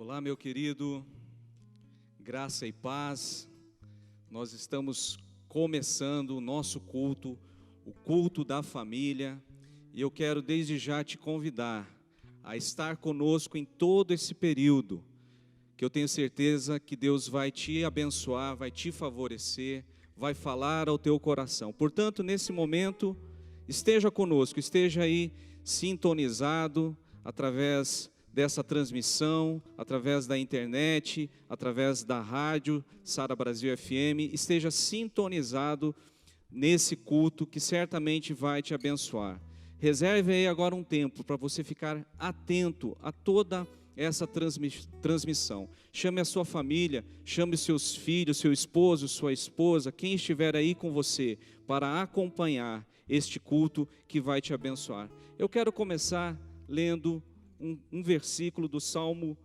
Olá, meu querido, graça e paz. Nós estamos começando o nosso culto, o culto da família, e eu quero desde já te convidar a estar conosco em todo esse período, que eu tenho certeza que Deus vai te abençoar, vai te favorecer, vai falar ao teu coração. Portanto, nesse momento, esteja conosco, esteja aí sintonizado através dessa transmissão, através da internet, através da rádio Sara Brasil FM, esteja sintonizado nesse culto que certamente vai te abençoar. Reserve aí agora um tempo para você ficar atento a toda essa transmissão. Chame a sua família, chame seus filhos, seu esposo, sua esposa, quem estiver aí com você, para acompanhar este culto que vai te abençoar. Eu quero começar lendo um versículo do Salmo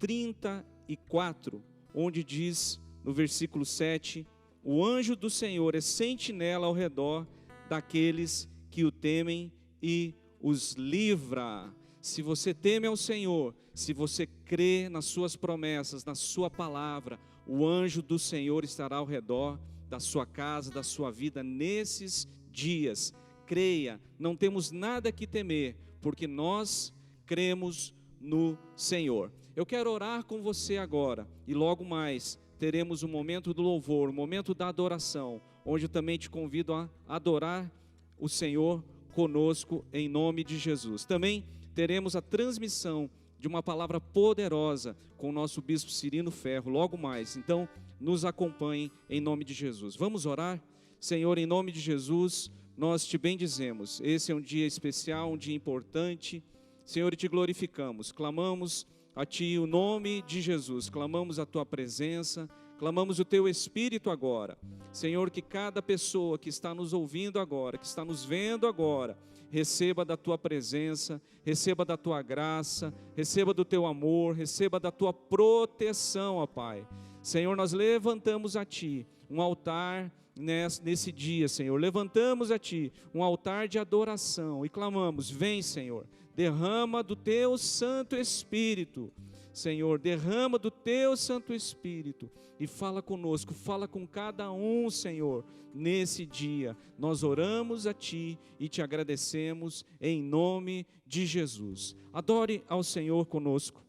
34, onde diz, no versículo 7, o anjo do Senhor é sentinela ao redor daqueles que o temem e os livra. Se você teme ao Senhor, se você crê nas suas promessas, na sua palavra, o anjo do Senhor estará ao redor da sua casa, da sua vida nesses dias. Creia, não temos nada que temer, porque nós cremos no Senhor. Eu quero orar com você agora, e logo mais teremos um momento do louvor, um momento da adoração, onde eu também te convido a adorar o Senhor conosco em nome de Jesus. Também teremos a transmissão de uma palavra poderosa com o nosso bispo Cirino Ferro, logo mais. Então, nos acompanhem em nome de Jesus. Vamos orar? Senhor, em nome de Jesus, nós te bendizemos. Esse é um dia especial, um dia importante. Senhor, te glorificamos, clamamos a Ti o nome de Jesus, clamamos a Tua presença, clamamos o Teu Espírito agora. Senhor, que cada pessoa que está nos ouvindo agora, que está nos vendo agora, receba da Tua presença, receba da Tua graça, receba do Teu amor, receba da Tua proteção, ó Pai. Senhor, nós levantamos a Ti um altar nesse dia, Senhor, levantamos a Ti um altar de adoração e clamamos, vem, Senhor, derrama do Teu Santo Espírito, Senhor, derrama do Teu Santo Espírito e fala conosco, fala com cada um, Senhor, nesse dia. Nós oramos a Ti e Te agradecemos em nome de Jesus. Adore ao Senhor conosco.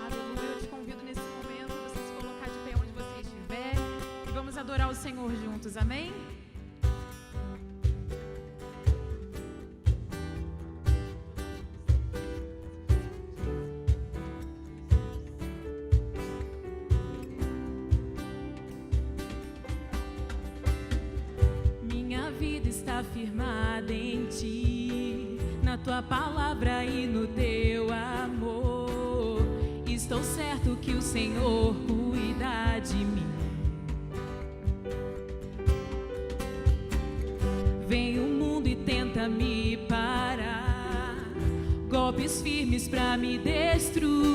Aleluia, eu te convido nesse momento a você se colocar de pé onde você estiver e vamos adorar o Senhor juntos, amém? Firmada em Ti, na Tua palavra e no Teu amor. Estou certo que o Senhor cuida de mim. Vem o mundo e tenta me parar, golpes firmes pra me destruir,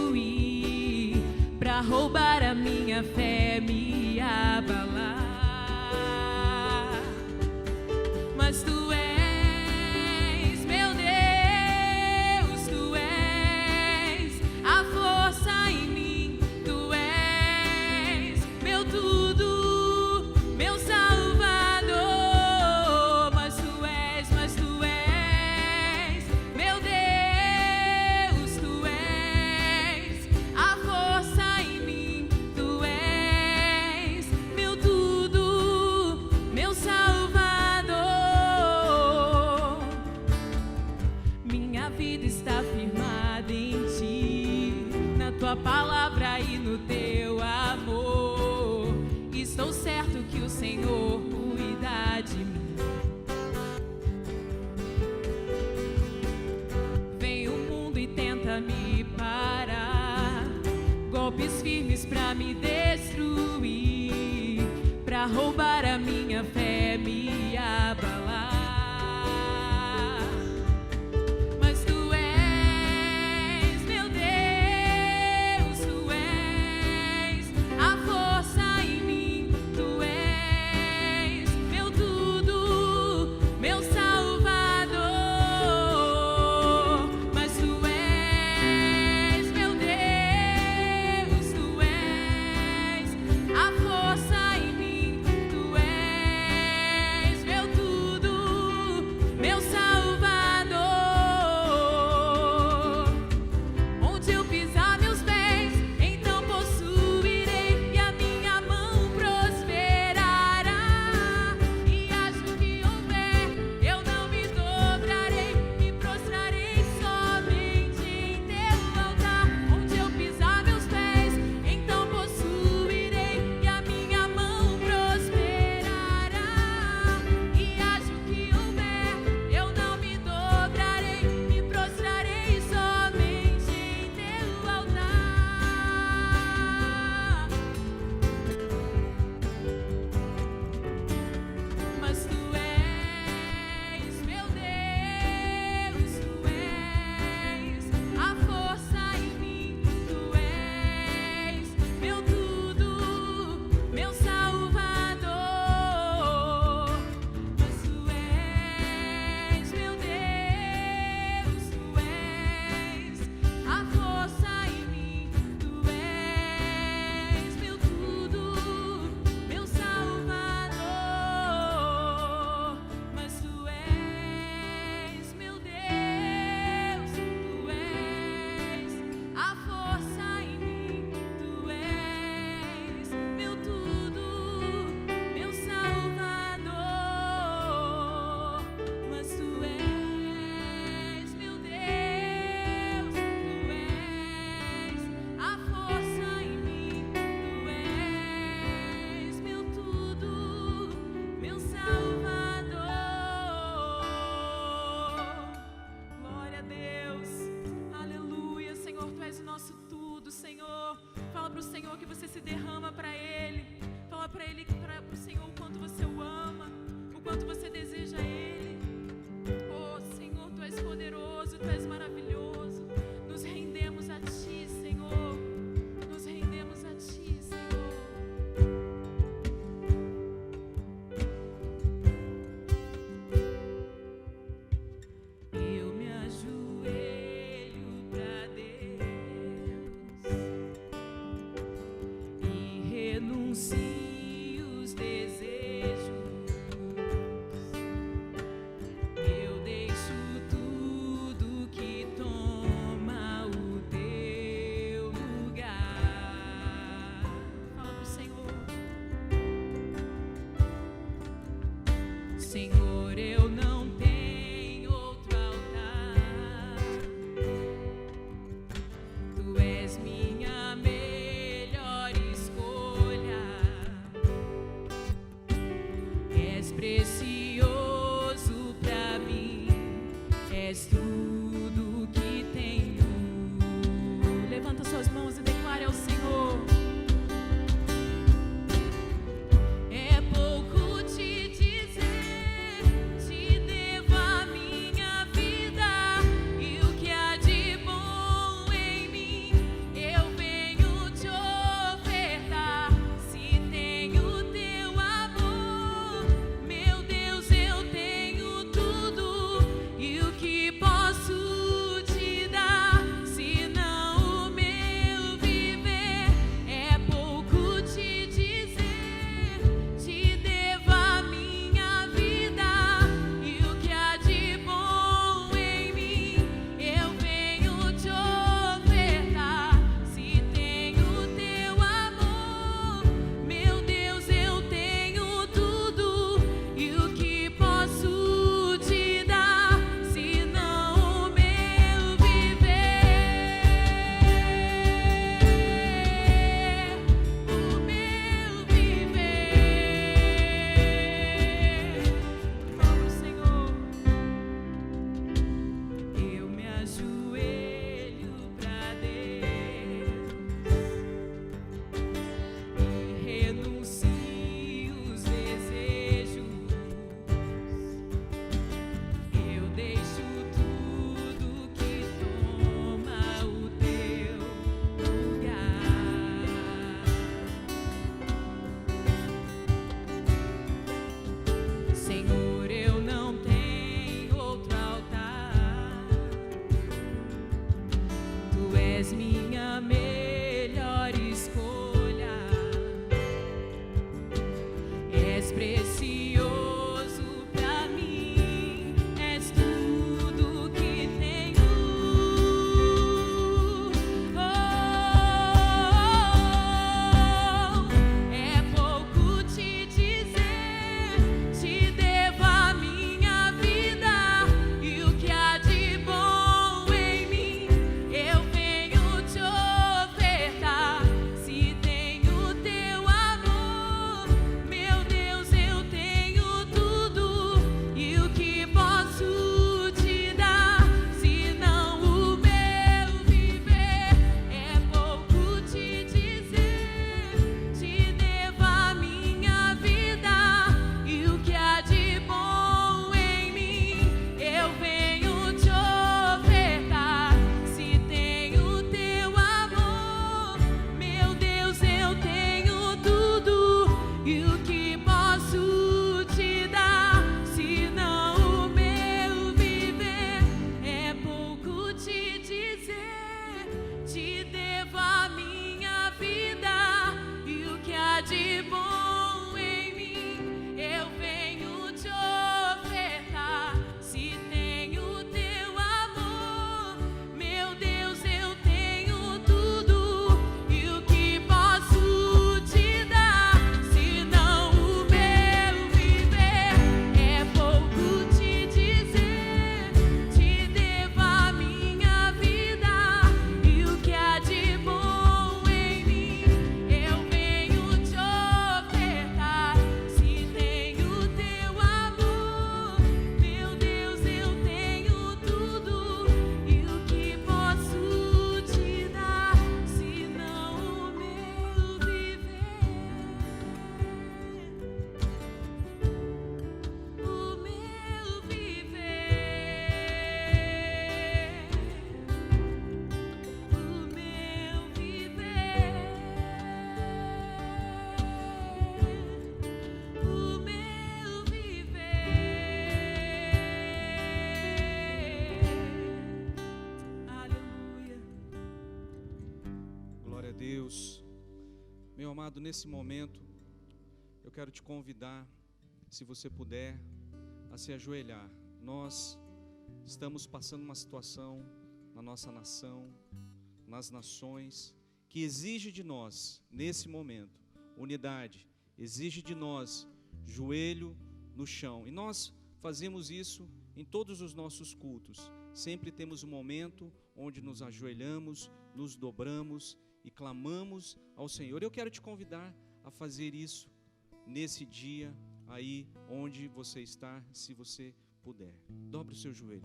pra roubar a minha fé, me abalar. Mas Tu és, meu Deus, Tu és a força em mim, Tu és meu tudo, meu Salvador. Mas Tu és, meu Deus, Tu és a força em mim, Tu és meu tudo, meu Salvador. Está firmada em Ti, na Tua palavra e no Teu amor. Estou certo que o Senhor cuida de mim. Vem o mundo e tenta me parar, golpes firmes pra me destruir, pra roubar a minha fé, me abalar. Meu Salvador, mas Tu quanto você deseja Ele. Oh, Senhor, Tu és poderoso, Tu és maravilhoso. Nos rendemos a Ti, Senhor. Nos rendemos a Ti, Senhor. Eu me ajoelho pra Deus e renuncio os desejos. Eu deixo tudo que toma o teu lugar. Fala pro Senhor. Senhor, eu não tenho outro altar. Tu és minha melhor escolha. És precioso pra mim. És tudo que tenho. Levanta suas mãos e declare ao Senhor. É pouco te dizer, te devo a minha vida e o que há de bom em mim eu venho te ofertar. Se tenho teu amor, meu Deus, eu tenho tudo e o que pode amado, nesse momento, eu quero te convidar, se você puder, a se ajoelhar. Nós estamos passando uma situação na nossa nação, nas nações, que exige de nós, nesse momento, unidade, exige de nós, joelho no chão. E nós fazemos isso em todos os nossos cultos. Sempre temos um momento onde nos ajoelhamos, nos dobramos e clamamos ao Senhor. Eu quero te convidar a fazer isso nesse dia, aí onde você está, se você puder. Dobre o seu joelho.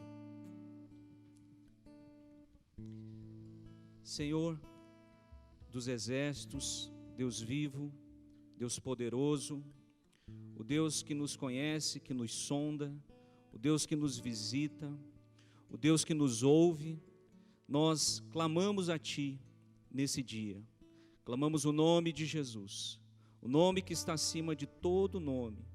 Senhor dos exércitos, Deus vivo, Deus poderoso, o Deus que nos conhece, que nos sonda, o Deus que nos visita, o Deus que nos ouve, nós clamamos a Ti nesse dia. Clamamos o nome de Jesus, o nome que está acima de todo nome,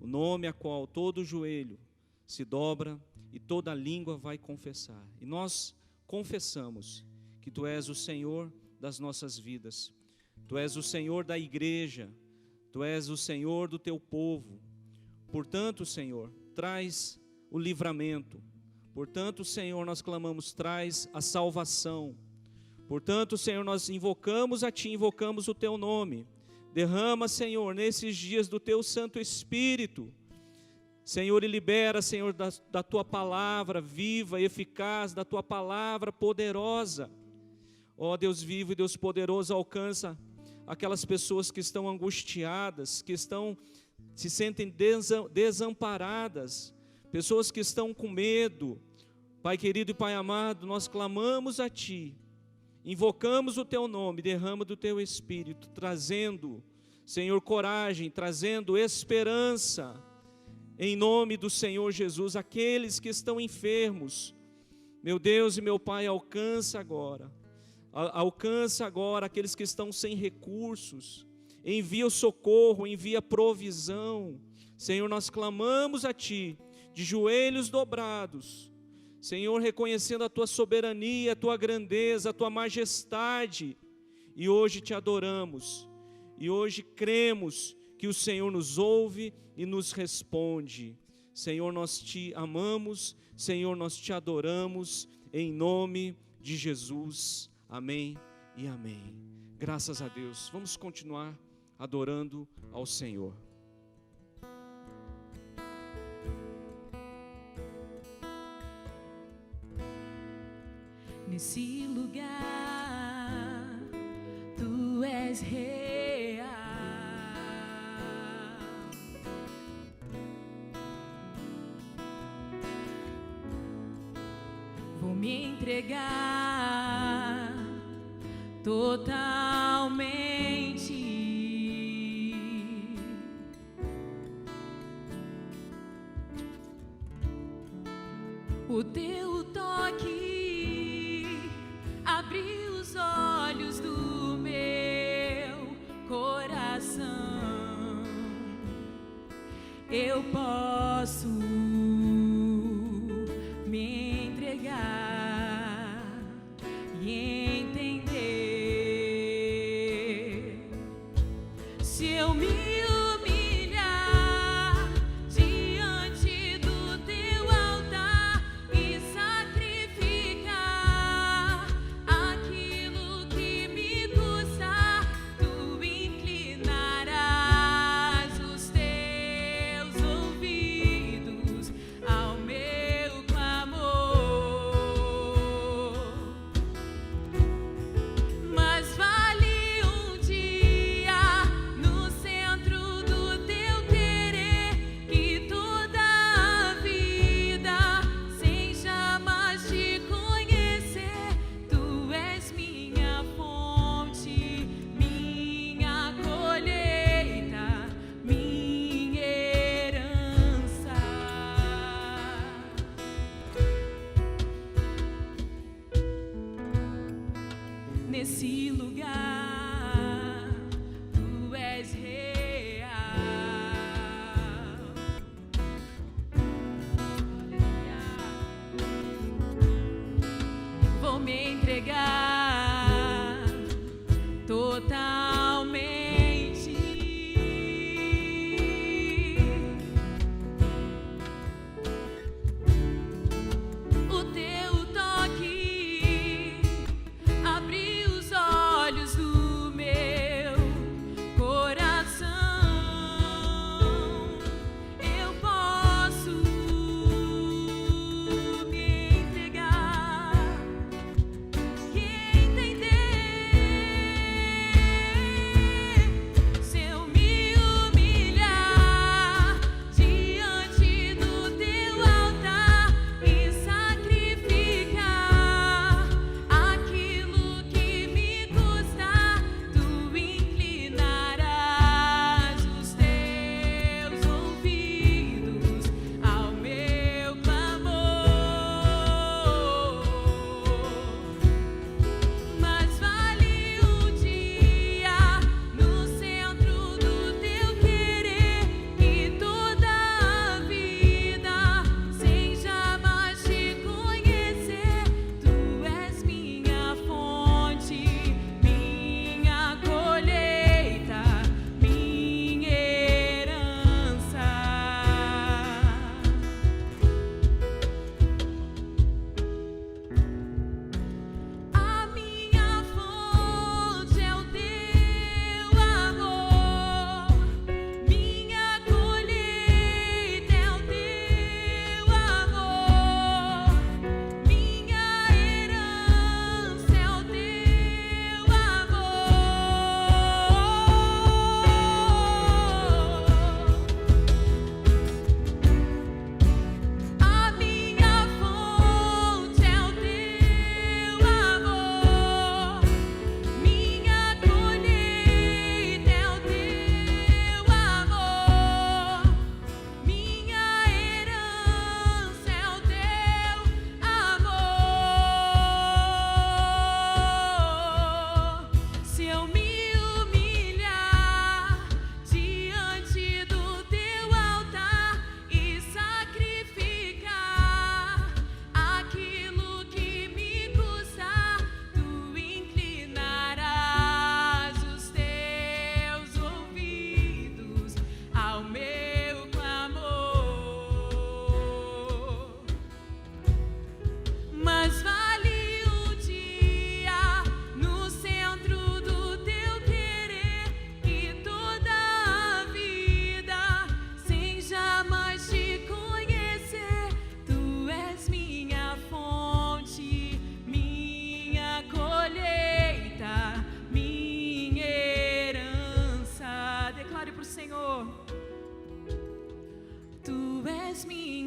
o nome a qual todo joelho se dobra e toda língua vai confessar. E nós confessamos que Tu és o Senhor das nossas vidas, Tu és o Senhor da igreja, Tu és o Senhor do Teu povo. Portanto, Senhor, traz o livramento. Portanto, Senhor, nós clamamos, traz a salvação. Portanto, Senhor, nós invocamos a Ti, invocamos o Teu nome. Derrama, Senhor, nesses dias do Teu Santo Espírito, Senhor, e libera, Senhor, da Tua palavra viva e eficaz, da Tua palavra poderosa. Ó Deus vivo e Deus poderoso, alcança aquelas pessoas que estão angustiadas, que se sentem desamparadas, pessoas que estão com medo. Pai querido e Pai amado, nós clamamos a Ti, invocamos o Teu nome, derrama do Teu Espírito, trazendo, Senhor, coragem, trazendo esperança, em nome do Senhor Jesus, aqueles que estão enfermos. Meu Deus e meu Pai, alcança agora aqueles que estão sem recursos, envia o socorro, envia a provisão. Senhor, nós clamamos a Ti, de joelhos dobrados, Senhor, reconhecendo a Tua soberania, a Tua grandeza, a Tua majestade, e hoje Te adoramos, e hoje cremos que o Senhor nos ouve e nos responde. Senhor, nós Te amamos, Senhor, nós Te adoramos, em nome de Jesus. Amém e amém. Graças a Deus. Vamos continuar adorando ao Senhor. Nesse lugar, Tu és real. Vou me entregar totalmente. O Teu toque abriu os olhos do meu coração. Eu posso me entregar e se eu me humilhar diante do Teu altar e sacrificar aquilo que me custar, Tu inclinarás os Teus ouvidos ao meu clamor. Mas vale um dia no centro do Teu querer, que toda a vida sem jamais Te conhecer. Tu és minha fonte, minha colheita, minha herança. Nesse lugar, Tu és real. Vou me entregar totalmente.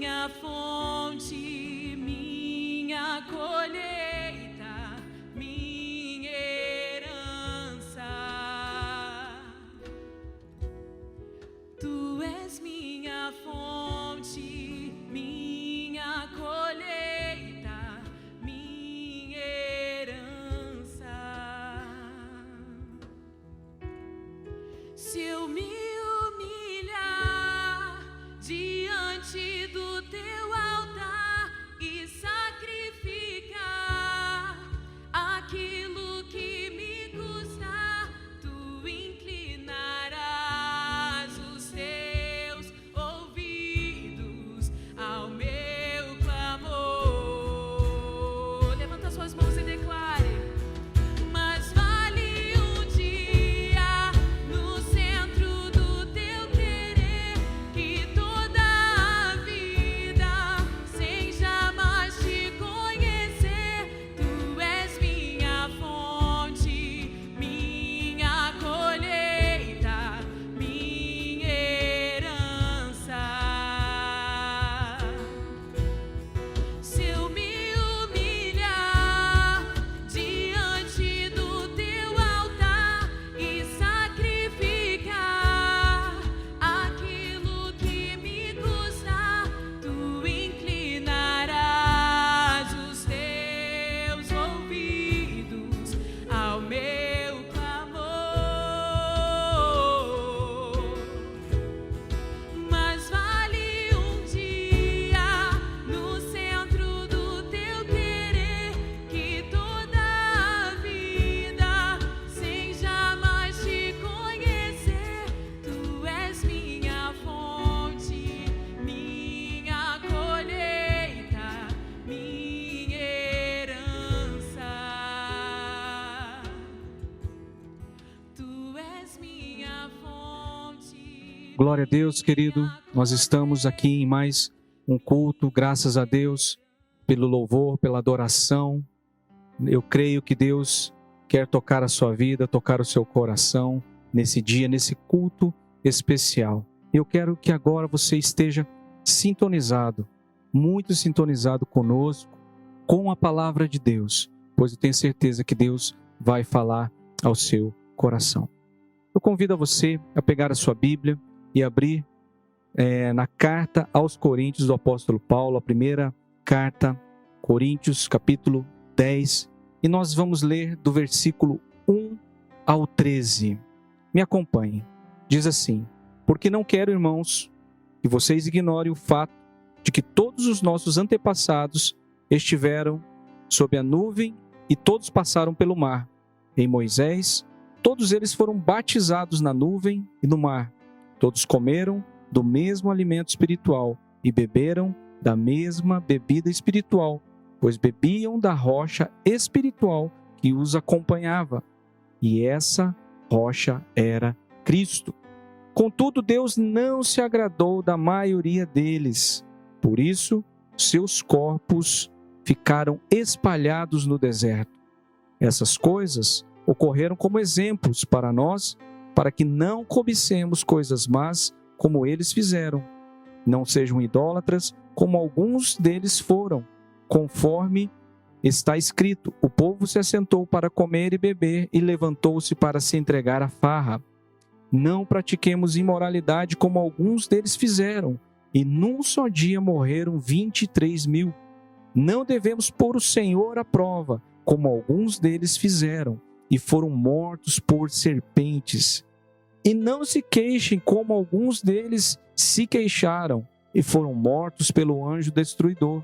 minha fonte, minha colheita, minha herança. Tu és minha fonte, minha colheita, minha herança. Se eu me humilhar diante do teu altar e sacrificar aquilo que me custa, tu inclinarás os teus ouvidos ao meu clamor. Levanta suas mãos e declare: mas vale um dia no centro do teu querer que toda a vida sem jamais te conhecer. Tu és minha fonte, minha colheita, minha herança. Se eu me humilhar diante do teu altar e sacrificar aquilo que me custa, tu inclinarás os teus ouvidos ao meu clamor. Mas vale um dia no centro do teu querer que toda a vida sem jamais te conhecer. Tu és minha fonte, minha colheita, minha herança. Tu és minha fonte. Glória a Deus, querido. Nós estamos aqui em mais um culto, graças a Deus pelo louvor, pela adoração. Eu creio que Deus quer tocar a sua vida, tocar o seu coração nesse dia, nesse culto especial. Eu quero que agora você esteja sintonizado, muito sintonizado conosco, com a palavra de Deus, pois eu tenho certeza que Deus vai falar ao seu coração. Eu convido a você a pegar a sua Bíblia e abrir na carta aos Coríntios do apóstolo Paulo, a primeira carta, Coríntios, capítulo 10, e nós vamos ler do versículo 1 ao 13. Me acompanhe. Diz assim: porque não quero, irmãos, que vocês ignorem o fato de que todos os nossos antepassados estiveram sob a nuvem e todos passaram pelo mar. Em Moisés, todos eles foram batizados na nuvem e no mar. Todos comeram do mesmo alimento espiritual e beberam da mesma bebida espiritual, pois bebiam da rocha espiritual que os acompanhava, e essa rocha era Cristo. Contudo, Deus não se agradou da maioria deles. Por isso, seus corpos ficaram espalhados no deserto. Essas coisas ocorreram como exemplos para nós, para que não cobicemos coisas más como eles fizeram. Não sejam idólatras como alguns deles foram. Conforme está escrito: o povo se assentou para comer e beber e levantou-se para se entregar à farra. Não pratiquemos imoralidade como alguns deles fizeram, e num só dia morreram 23.000. Não devemos pôr o Senhor à prova, como alguns deles fizeram, e foram mortos por serpentes. E não se queixem como alguns deles se queixaram, e foram mortos pelo anjo destruidor.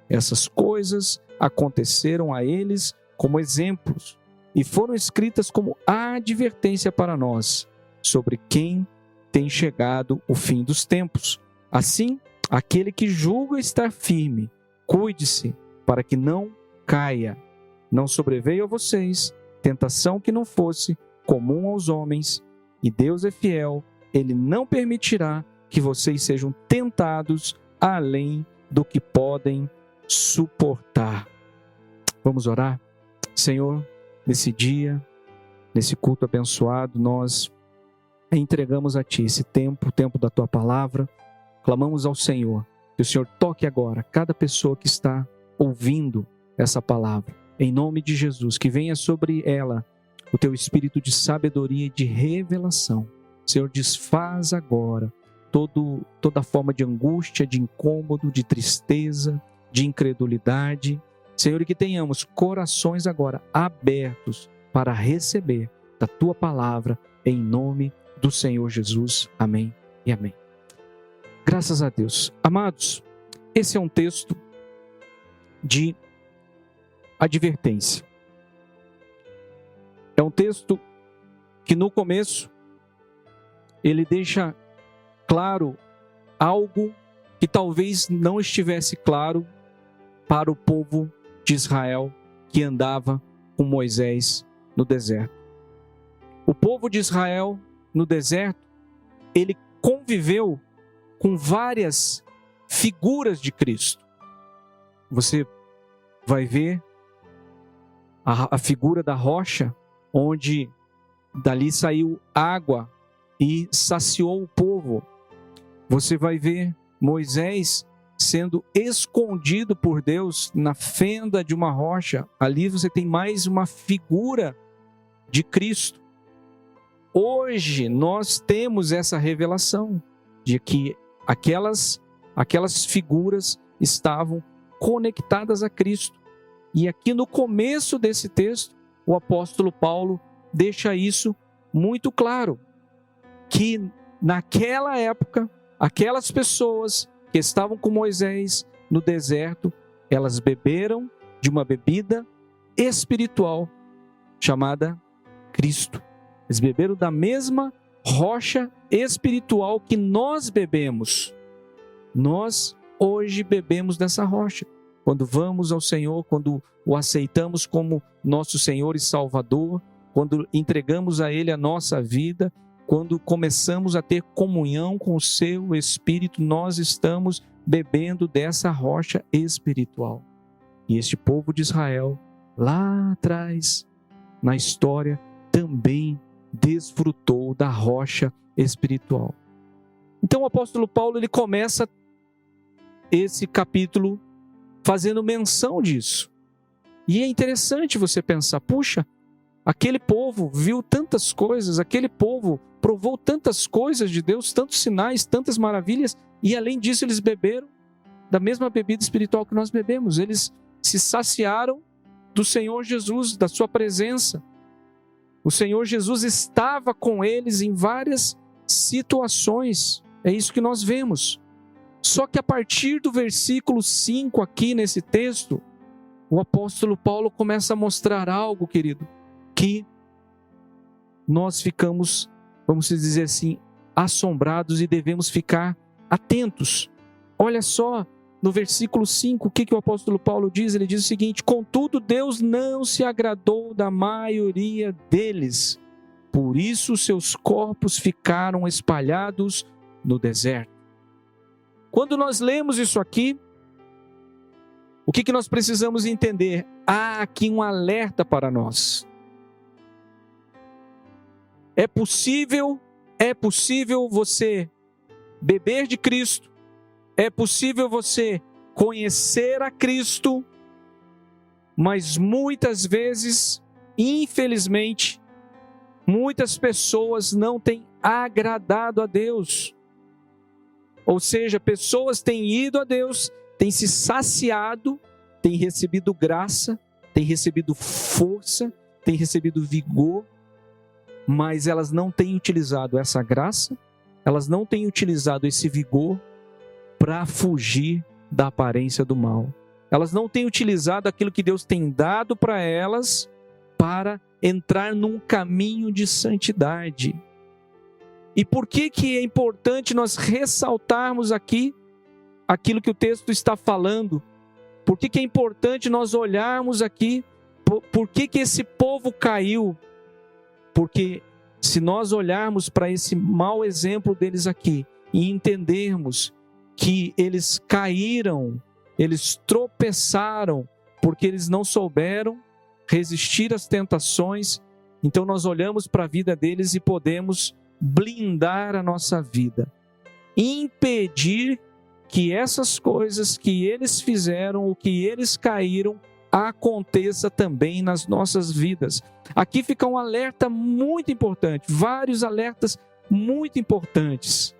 Essas coisas aconteceram a eles como exemplos, e foram escritas como advertência para nós, sobre quem tem chegado o fim dos tempos. Assim, aquele que julga estar firme, cuide-se para que não caia. Não sobreveio a vocês tentação que não fosse comum aos homens, e Deus é fiel, Ele não permitirá que vocês sejam tentados além do que podem suportar. Vamos orar? Senhor, nesse dia, nesse culto abençoado, nós entregamos a Ti esse tempo, o tempo da Tua palavra. Clamamos ao Senhor Que o Senhor toque agora cada pessoa que está ouvindo essa palavra. Em nome de Jesus, que venha sobre ela o teu espírito de sabedoria e de revelação. Senhor, desfaz agora toda forma de angústia, de incômodo, de tristeza, de incredulidade. Senhor, e que tenhamos corações agora abertos para receber da tua palavra, em nome do Senhor Jesus. Amém e amém. Graças a Deus. Amados, esse é um texto de advertência. É um texto que no começo ele deixa claro algo que talvez não estivesse claro para o povo de Israel que andava com Moisés no deserto. O povo de Israel no deserto, ele conviveu com várias figuras de Cristo. Você vai ver a figura da rocha, onde dali saiu água e saciou o povo. Você vai ver Moisés sendo escondido por Deus na fenda de uma rocha. Ali você tem mais uma figura de Cristo. Hoje nós temos essa revelação de que aquelas figuras estavam conectadas a Cristo. E aqui no começo desse texto, o apóstolo Paulo deixa isso muito claro, que naquela época, aquelas pessoas que estavam com Moisés no deserto, elas beberam de uma bebida espiritual chamada Cristo. Eles beberam da mesma rocha espiritual que nós bebemos. Nós hoje bebemos dessa rocha. Quando vamos ao Senhor, quando o aceitamos como nosso Senhor e Salvador, quando entregamos a Ele a nossa vida, quando começamos a ter comunhão com o Seu Espírito, nós estamos bebendo dessa rocha espiritual. E este povo de Israel, lá atrás, na história, também desfrutou da rocha espiritual. Então o apóstolo Paulo, ele começa esse capítulo fazendo menção disso. E é interessante você pensar, puxa, aquele povo viu tantas coisas, aquele povo provou tantas coisas de Deus, tantos sinais, tantas maravilhas, e além disso eles beberam da mesma bebida espiritual que nós bebemos. Eles se saciaram do Senhor Jesus, da sua presença. O Senhor Jesus estava com eles em várias situações. É isso que nós vemos. Só que a partir do versículo 5 aqui nesse texto, o apóstolo Paulo começa a mostrar algo, querido, que nós ficamos, vamos dizer assim, assombrados e devemos ficar atentos. Olha só, no versículo 5, o que o apóstolo Paulo diz? Ele diz o seguinte: contudo, Deus não se agradou da maioria deles, por isso seus corpos ficaram espalhados no deserto. Quando nós lemos isso aqui, o que nós precisamos entender? Há aqui um alerta para nós. É possível você beber de Cristo, é possível você conhecer a Cristo, mas muitas vezes, infelizmente, muitas pessoas não têm agradado a Deus. Ou seja, pessoas têm ido a Deus, têm se saciado, têm recebido graça, têm recebido força, têm recebido vigor, mas elas não têm utilizado essa graça, elas não têm utilizado esse vigor para fugir da aparência do mal. Elas não têm utilizado aquilo que Deus tem dado para elas para entrar num caminho de santidade. E por que é importante nós ressaltarmos aqui aquilo que o texto está falando? Por que é importante nós olharmos aqui? Por que esse povo caiu? Porque se nós olharmos para esse mau exemplo deles aqui e entendermos que eles caíram, eles tropeçaram, porque eles não souberam resistir às tentações, então nós olhamos para a vida deles e podemos blindar a nossa vida, impedir que essas coisas que eles fizeram, o que eles caíram, aconteça também nas nossas vidas. Aqui fica um alerta muito importante, vários alertas muito importantes,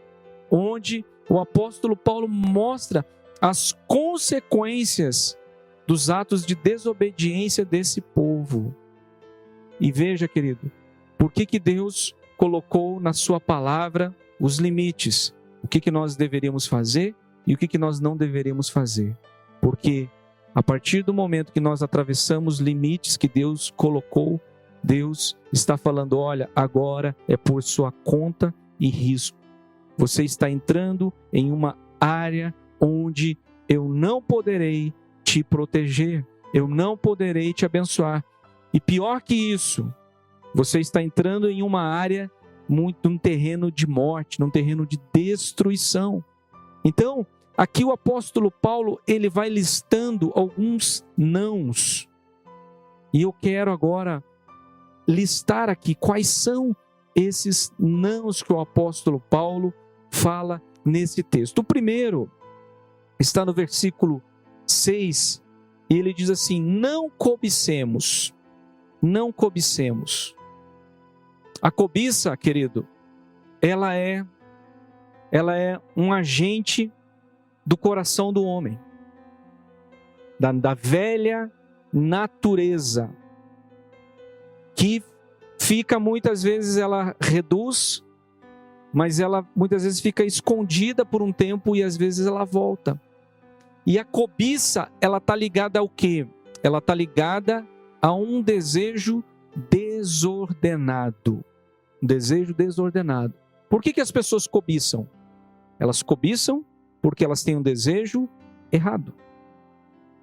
onde o apóstolo Paulo mostra as consequências dos atos de desobediência desse povo. E veja, querido, por que Deus colocou na sua palavra os limites? O que nós deveríamos fazer e o que nós não deveríamos fazer? Porque a partir do momento que nós atravessamos limites que Deus colocou, Deus está falando, olha, agora é por sua conta e risco. Você está entrando em uma área onde eu não poderei te proteger, eu não poderei te abençoar. E pior que isso, você está entrando em uma área, num terreno de morte, num terreno de destruição. Então, aqui o apóstolo Paulo, ele vai listando alguns nãos. E eu quero agora listar aqui quais são esses nãos que o apóstolo Paulo fala nesse texto. O primeiro está no versículo 6, e ele diz assim: não cobicemos, não cobicemos. A cobiça, querido, ela é um agente do coração do homem, da velha natureza, que fica muitas vezes, ela reduz, mas ela muitas vezes fica escondida por um tempo e às vezes ela volta. E a cobiça, ela está ligada ao quê? Ela está ligada a um desejo desordenado. Um desejo desordenado. Por que as pessoas cobiçam? Elas cobiçam porque elas têm um desejo errado.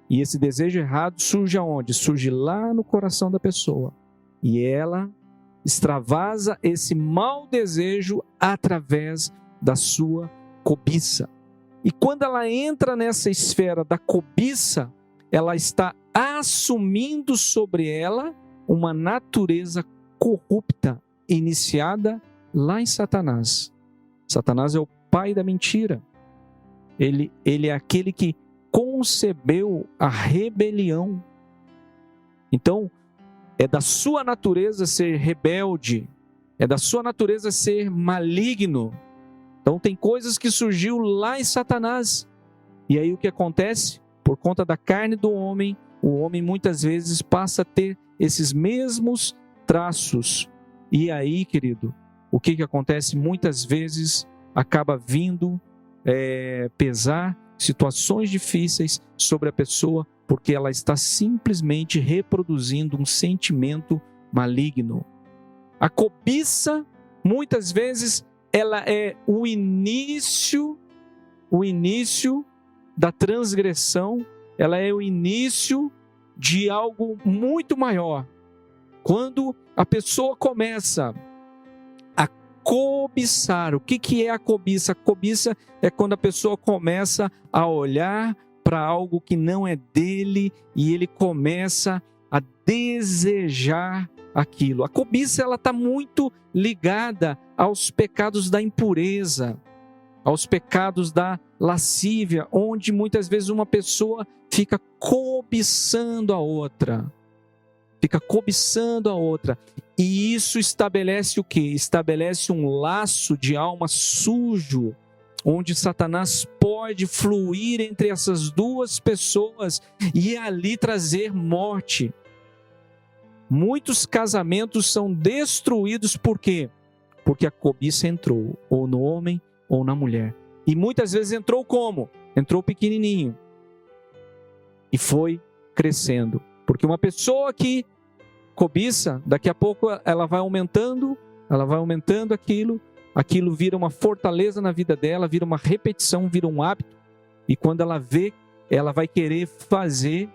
E esse desejo errado surge aonde? Surge lá no coração da pessoa. E ela extravasa esse mau desejo através da sua cobiça. E quando ela entra nessa esfera da cobiça, ela está assumindo sobre ela uma natureza corrupta, iniciada lá em Satanás. Satanás é o pai da mentira. Ele é aquele que concebeu a rebelião. Então, é da sua natureza ser rebelde, é da sua natureza ser maligno. Então tem coisas que surgiu lá em Satanás. E aí o que acontece? Por conta da carne do homem, o homem muitas vezes passa a ter esses mesmos traços. E aí, querido, o que acontece? Muitas vezes acaba vindo pesar situações difíceis sobre a pessoa, porque ela está simplesmente reproduzindo um sentimento maligno. A cobiça, muitas vezes, ela é o início da transgressão, ela é o início de algo muito maior. Quando a pessoa começa a cobiçar, o que é a cobiça? A cobiça é quando a pessoa começa a olhar para algo que não é dele e ele começa a desejar aquilo. A cobiça, ela está muito ligada aos pecados da impureza, aos pecados da lascívia, onde muitas vezes uma pessoa fica cobiçando a outra. Fica cobiçando a outra. E isso estabelece o quê? Estabelece um laço de alma sujo, onde Satanás pode fluir entre essas duas pessoas e ali trazer morte. Muitos casamentos são destruídos por quê? Porque a cobiça entrou, ou no homem ou na mulher. E muitas vezes entrou como? Entrou pequenininho e foi crescendo. Porque uma pessoa que cobiça, daqui a pouco ela vai aumentando aquilo vira uma fortaleza na vida dela, vira uma repetição, vira um hábito. E quando ela vê, ela vai querer fazer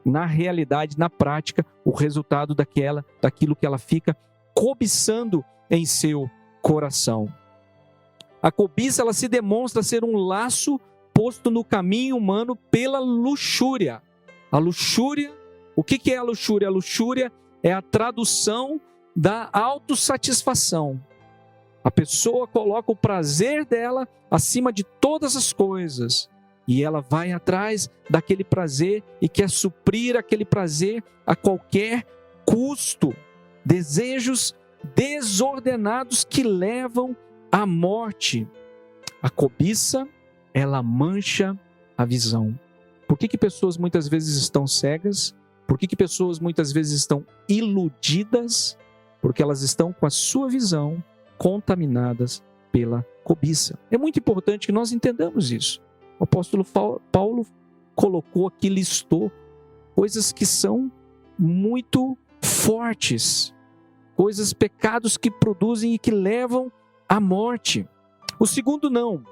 na realidade, na prática, o resultado daquilo que ela fica cobiçando em seu coração. A cobiça, ela se demonstra ser um laço posto no caminho humano pela luxúria. A luxúria, o que é a luxúria? A luxúria é a tradução da autossatisfação. A pessoa coloca o prazer dela acima de todas as coisas. E ela vai atrás daquele prazer e quer suprir aquele prazer a qualquer custo. Desejos desordenados que levam à morte. A cobiça, ela mancha a visão. Por que pessoas muitas vezes estão cegas? Por que pessoas muitas vezes estão iludidas? Porque elas estão com a sua visão contaminadas pela cobiça. É muito importante que nós entendamos isso. O apóstolo Paulo colocou aqui, listou coisas que são muito fortes, coisas, pecados que produzem e que levam à morte. O segundo não.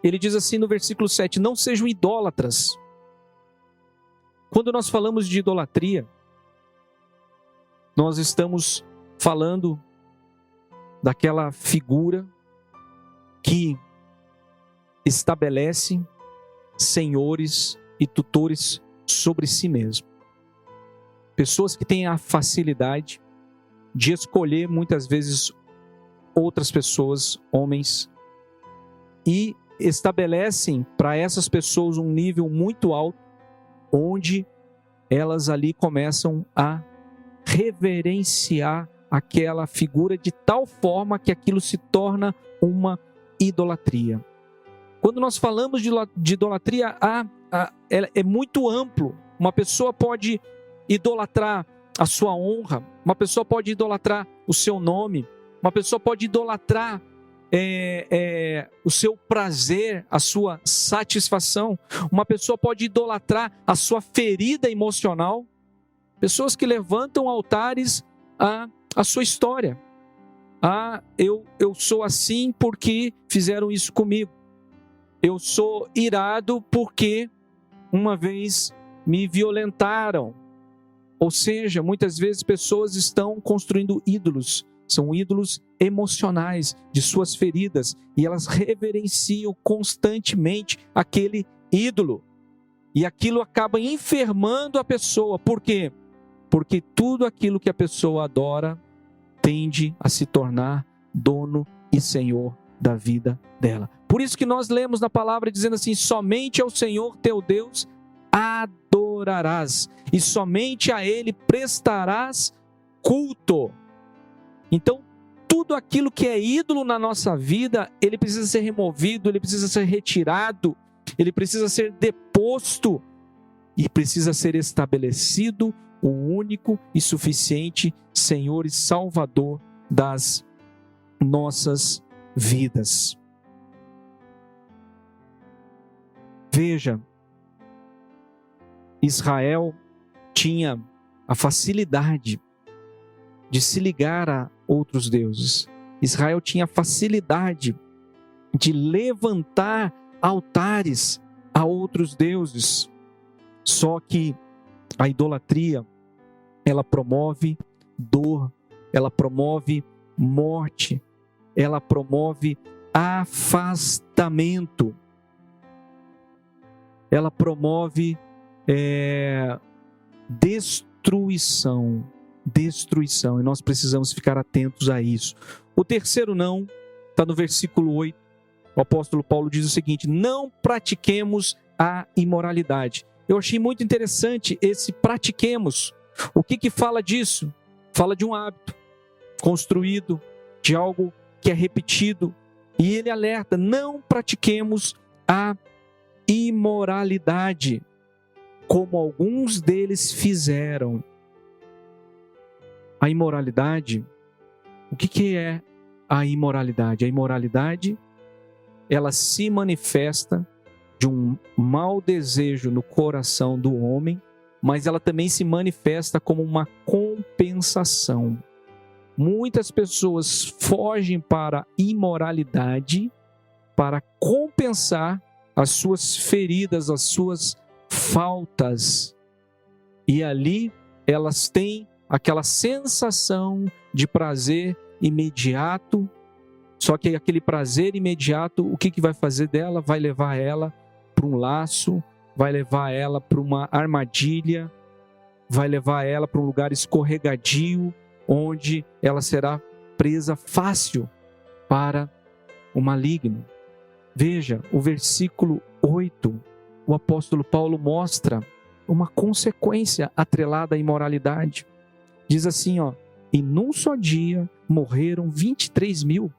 Ele diz assim no versículo 7, não sejam idólatras. Quando nós falamos de idolatria, nós estamos falando daquela figura que estabelece senhores e tutores sobre si mesmo. Pessoas que têm a facilidade de escolher muitas vezes outras pessoas, homens, e estabelecem para essas pessoas um nível muito alto, onde elas ali começam a reverenciar aquela figura de tal forma que aquilo se torna uma idolatria. Quando nós falamos de idolatria, é muito amplo. Uma pessoa pode idolatrar a sua honra, uma pessoa pode idolatrar o seu nome, uma pessoa pode idolatrar o seu prazer, a sua satisfação, uma pessoa pode idolatrar a sua ferida emocional. Pessoas que levantam altares à sua história. Eu sou assim porque fizeram isso comigo. Eu sou irado porque uma vez me violentaram. Ou seja, muitas vezes pessoas estão construindo ídolos. São ídolos emocionais de suas feridas. E elas reverenciam constantemente aquele ídolo. E aquilo acaba enfermando a pessoa. Por quê? Porque tudo aquilo que a pessoa adora tende a se tornar dono e senhor da vida dela. Por isso que nós lemos na palavra dizendo assim, somente ao Senhor teu Deus adorarás e somente a Ele prestarás culto. Então, tudo aquilo que é ídolo na nossa vida, ele precisa ser removido, ele precisa ser retirado, ele precisa ser deposto e precisa ser estabelecido o único e suficiente Senhor e Salvador das nossas vidas. Veja, Israel tinha a facilidade de se ligar a outros deuses. Israel tinha a facilidade de levantar altares a outros deuses. Só que a idolatria, ela promove dor, ela promove morte, ela promove afastamento, ela promove destruição, e nós precisamos ficar atentos a isso. O terceiro não está no versículo 8. O apóstolo Paulo diz o seguinte: não pratiquemos a imoralidade. Eu achei muito interessante esse pratiquemos. O que fala disso? Fala de um hábito construído, de algo que é repetido. E ele alerta: não pratiquemos a imoralidade, como alguns deles fizeram. A imoralidade, o que é a imoralidade? A imoralidade, ela se manifesta de um mau desejo no coração do homem, mas ela também se manifesta como uma compensação. Muitas pessoas fogem para a imoralidade para compensar as suas feridas, as suas faltas. E ali elas têm aquela sensação de prazer imediato. Só que aquele prazer imediato, o que vai fazer dela? Vai levar ela para um laço, vai levar ela para uma armadilha, vai levar ela para um lugar escorregadio, onde ela será presa fácil para o maligno. Veja, o versículo 8, o apóstolo Paulo mostra uma consequência atrelada à imoralidade. Diz assim, e num só dia morreram 23 mil.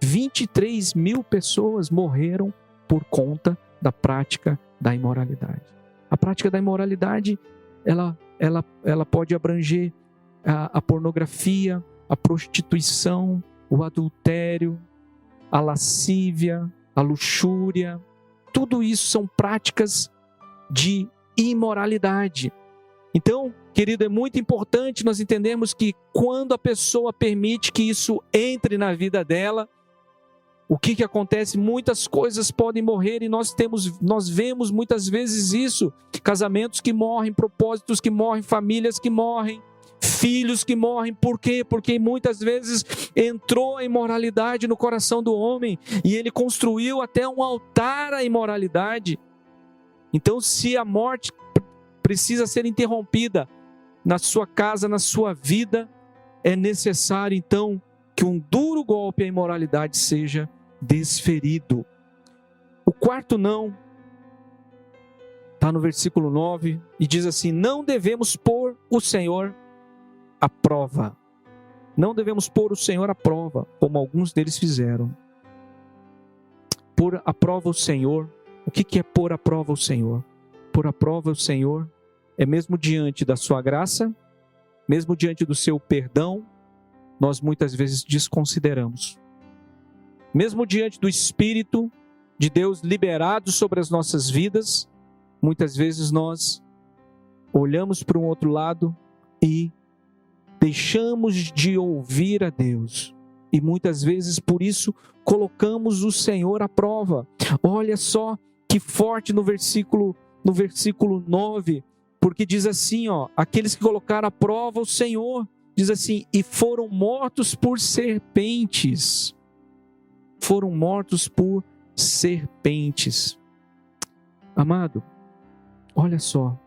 23 mil pessoas morreram por conta da prática da imoralidade. A prática da imoralidade, ela pode abranger a pornografia, a prostituição, o adultério, a lascívia, a luxúria. Tudo isso são práticas de imoralidade. Então, querido, é muito importante nós entendermos que quando a pessoa permite que isso entre na vida dela, o que acontece? Muitas coisas podem morrer e nós vemos muitas vezes isso. Casamentos que morrem, propósitos que morrem, famílias que morrem, filhos que morrem. Por quê? Porque muitas vezes entrou a imoralidade no coração do homem e ele construiu até um altar à imoralidade. Então, se a morte precisa ser interrompida na sua casa, na sua vida, é necessário então que um duro golpe à imoralidade seja desferido. O quarto não está no versículo 9 e diz assim: não devemos pôr o Senhor à prova. Não devemos pôr o Senhor à prova, como alguns deles fizeram. Pôr à prova o Senhor. O que é pôr à prova o Senhor? Pôr à prova o Senhor é mesmo diante da sua graça, mesmo diante do seu perdão, nós muitas vezes desconsideramos. Mesmo diante do Espírito de Deus liberado sobre as nossas vidas, muitas vezes nós olhamos para um outro lado e deixamos de ouvir a Deus. E muitas vezes por isso colocamos o Senhor à prova. Olha só que forte no versículo 9, porque diz assim, aqueles que colocaram à prova o Senhor, diz assim, e foram mortos por serpentes. Foram mortos por serpentes. Amado, olha só,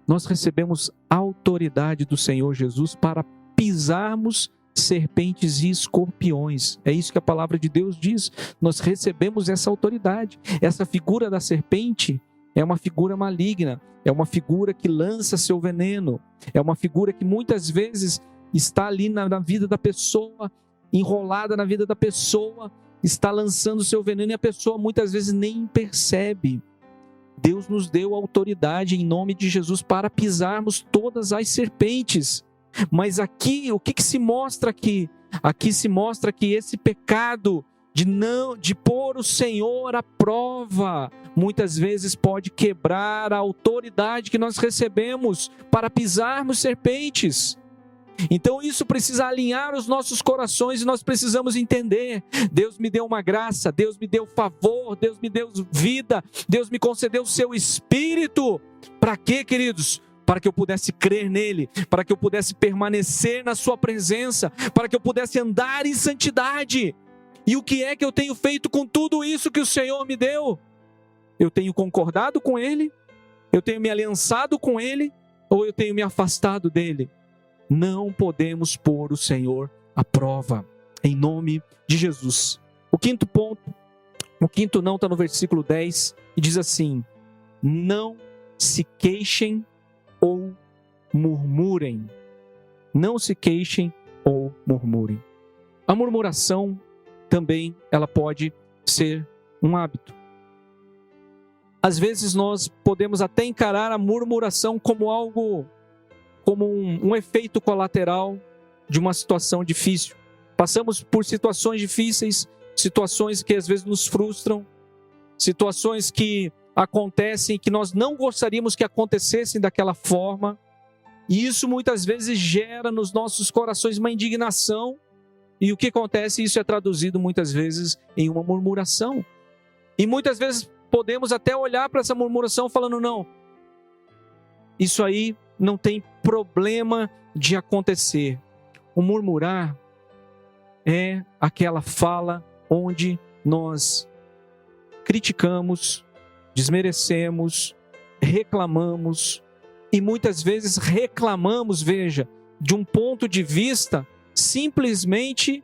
nós recebemos autoridade do Senhor Jesus para pisarmos serpentes e escorpiões. É isso que a palavra de Deus diz. Nós recebemos essa autoridade. Essa figura da serpente é uma figura maligna, é uma figura que lança seu veneno, é uma figura que muitas vezes está ali na vida da pessoa, enrolada na vida da pessoa, está lançando seu veneno e a pessoa muitas vezes nem percebe. Deus nos deu autoridade em nome de Jesus para pisarmos todas as serpentes. Mas aqui, o que se mostra aqui? Aqui se mostra que esse pecado de pôr o Senhor à prova, muitas vezes pode quebrar a autoridade que nós recebemos para pisarmos serpentes. Então isso precisa alinhar os nossos corações e nós precisamos entender: Deus me deu uma graça, Deus me deu favor, Deus me deu vida, Deus me concedeu o seu Espírito. Para quê, queridos? Para que eu pudesse crer nele, para que eu pudesse permanecer na sua presença, para que eu pudesse andar em santidade. E o que é que eu tenho feito com tudo isso que o Senhor me deu? Eu tenho concordado com ele? Eu tenho me aliançado com ele? Ou eu tenho me afastado dele? Não podemos pôr o Senhor à prova, em nome de Jesus. O quinto ponto, o quinto não está no versículo 10, e diz assim: não se queixem ou murmurem. Não se queixem ou murmurem. A murmuração também, ela pode ser um hábito. Às vezes nós podemos até encarar a murmuração como algo, como um efeito colateral de uma situação difícil. Passamos por situações difíceis, situações que às vezes nos frustram, situações que acontecem que nós não gostaríamos que acontecessem daquela forma, e isso muitas vezes gera nos nossos corações uma indignação, e o que acontece? Isso é traduzido muitas vezes em uma murmuração, e muitas vezes podemos até olhar para essa murmuração falando: não, isso aí não tem problema de acontecer. O murmurar é aquela fala onde nós criticamos, desmerecemos, reclamamos, e muitas vezes reclamamos, veja, de um ponto de vista simplesmente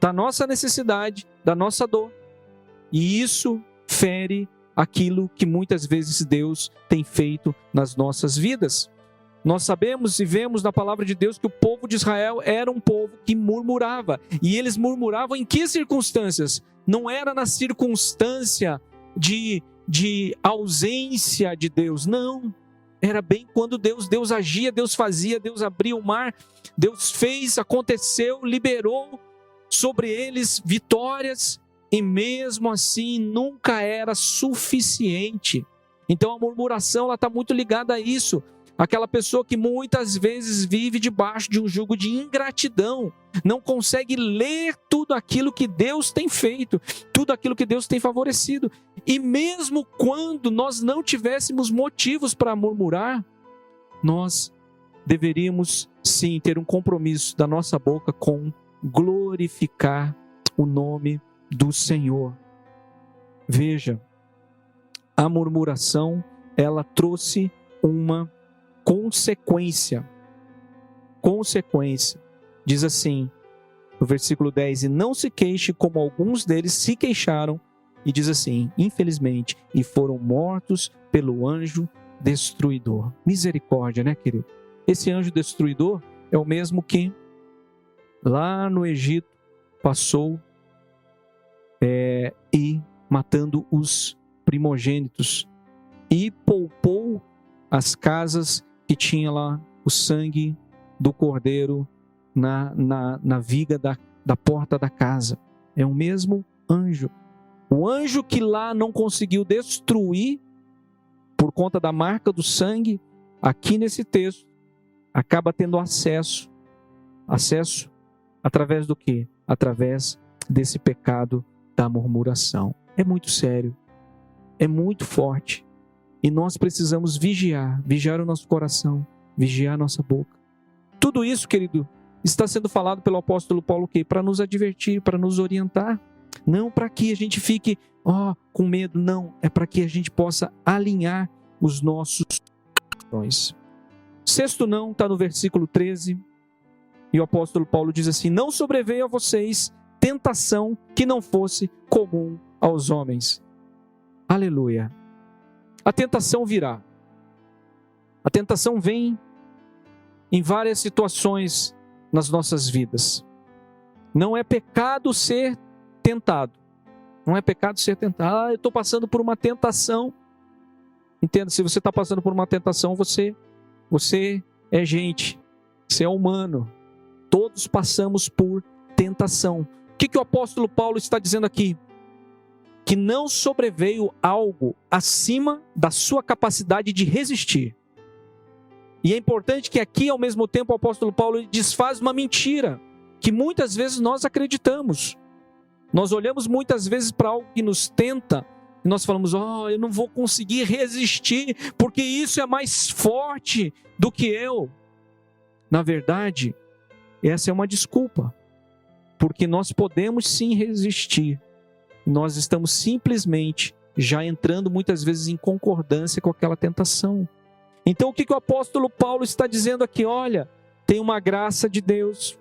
da nossa necessidade, da nossa dor. E isso fere aquilo que muitas vezes Deus tem feito nas nossas vidas. Nós sabemos e vemos na palavra de Deus que o povo de Israel era um povo que murmurava. E eles murmuravam em que circunstâncias? Não era na circunstância de ausência de Deus, não. Era bem quando Deus agia, Deus fazia, Deus abria o mar, Deus fez, aconteceu, liberou sobre eles vitórias, e mesmo assim nunca era suficiente. Então a murmuração está muito ligada a isso. Aquela pessoa que muitas vezes vive debaixo de um jugo de ingratidão, não consegue ler tudo aquilo que Deus tem feito, tudo aquilo que Deus tem favorecido. E mesmo quando nós não tivéssemos motivos para murmurar, nós deveríamos sim ter um compromisso da nossa boca com glorificar o nome do Senhor. Veja, a murmuração, ela trouxe uma consequência. Diz assim, no versículo 10, e não se queixe como alguns deles se queixaram, e diz assim, infelizmente, e foram mortos pelo anjo destruidor. Misericórdia, né, querido? Esse anjo destruidor é o mesmo que lá no Egito passou e matando os primogênitos e poupou as casas que tinha lá o sangue do cordeiro na viga da porta da casa. É o mesmo anjo. O anjo que lá não conseguiu destruir por conta da marca do sangue, aqui nesse texto, acaba tendo acesso através do quê? Através desse pecado da murmuração. É muito sério, é muito forte. E nós precisamos vigiar o nosso coração, vigiar a nossa boca. Tudo isso, querido, está sendo falado pelo apóstolo Paulo o quê? Para nos advertir, para nos orientar. Não para que a gente fique com medo, não. É para que a gente possa alinhar os nossos corações. Sexto não, está no versículo 13. E o apóstolo Paulo diz assim, não sobreveio a vocês tentação que não fosse comum aos homens. Aleluia. A tentação virá. A tentação vem em várias situações nas nossas vidas. Não é pecado ser tentado. Não é pecado ser tentado. Eu estou passando por uma tentação. Entenda, se você está passando por uma tentação, você é gente. Você é humano. Todos passamos por tentação. O que o apóstolo Paulo está dizendo aqui? Que não sobreveio algo acima da sua capacidade de resistir. E é importante que aqui, ao mesmo tempo, o apóstolo Paulo desfaz uma mentira que muitas vezes nós acreditamos. Nós olhamos muitas vezes para algo que nos tenta e nós falamos, eu não vou conseguir resistir porque isso é mais forte do que eu. Na verdade, essa é uma desculpa, porque nós podemos sim resistir. Nós estamos simplesmente já entrando muitas vezes em concordância com aquela tentação. Então o que o apóstolo Paulo está dizendo aqui? Olha, tem uma graça de Deus,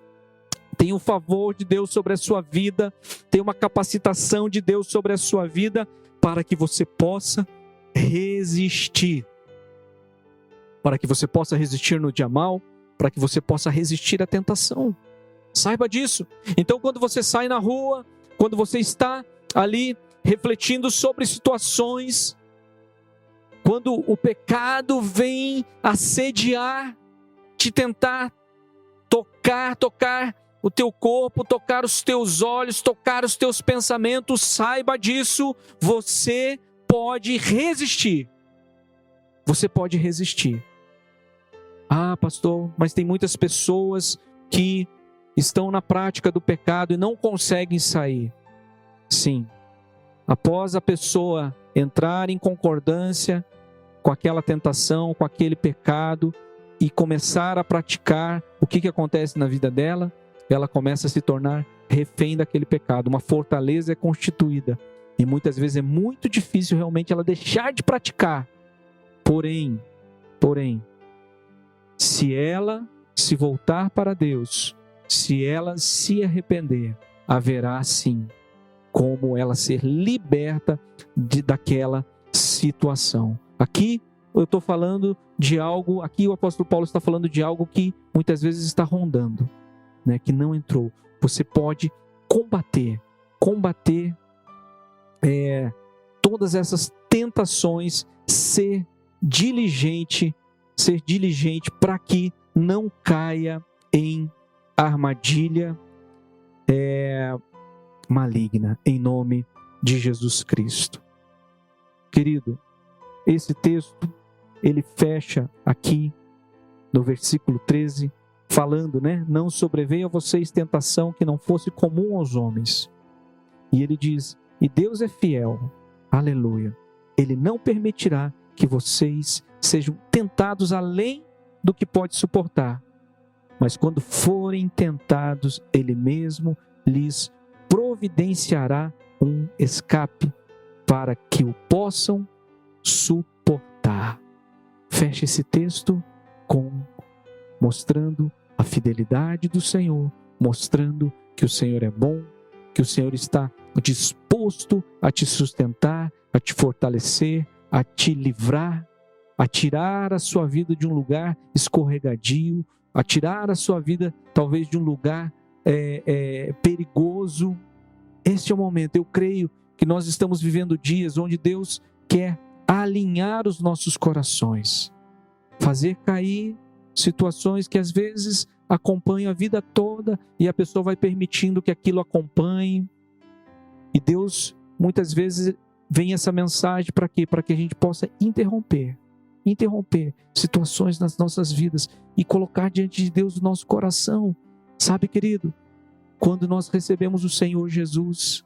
tem um favor de Deus sobre a sua vida, tem uma capacitação de Deus sobre a sua vida para que você possa resistir. Para que você possa resistir no dia mal, para que você possa resistir à tentação. Saiba disso. Então quando você sai na rua, quando você está ali refletindo sobre situações, quando o pecado vem assediar, te tentar tocar o teu corpo, tocar os teus olhos, tocar os teus pensamentos, saiba disso, você pode resistir. Você pode resistir. Pastor, mas tem muitas pessoas que estão na prática do pecado e não conseguem sair. Sim, após a pessoa entrar em concordância com aquela tentação, com aquele pecado e começar a praticar, o que acontece na vida dela? Ela começa a se tornar refém daquele pecado. Uma fortaleza é constituída e muitas vezes é muito difícil realmente ela deixar de praticar. Porém, se ela se voltar para Deus, se ela se arrepender, haverá sim como ela ser liberta daquela situação. Aqui eu estou falando de algo, aqui o apóstolo Paulo está falando de algo que muitas vezes está rondando, né, que não entrou. Você pode combater todas essas tentações, ser diligente para que não caia em armadilha maligna, em nome de Jesus Cristo. Querido, esse texto, ele fecha aqui no versículo 13, falando, né? Não sobreveio a vocês tentação que não fosse comum aos homens. E ele diz, e Deus é fiel, aleluia, Ele não permitirá que vocês sejam tentados além do que pode suportar, mas quando forem tentados, Ele mesmo lhes providenciará um escape para que o possam suportar. Feche esse texto mostrando a fidelidade do Senhor, mostrando que o Senhor é bom, que o Senhor está disposto a te sustentar, a te fortalecer, a te livrar, a tirar a sua vida de um lugar escorregadio, a tirar a sua vida talvez de um lugar perigoso. Este é o momento. Eu creio que nós estamos vivendo dias onde Deus quer alinhar os nossos corações, fazer cair situações que às vezes acompanham a vida toda e a pessoa vai permitindo que aquilo acompanhe. E Deus muitas vezes vem essa mensagem para quê? Para que a gente possa interromper situações nas nossas vidas e colocar diante de Deus o nosso coração. Sabe, querido, quando nós recebemos o Senhor Jesus,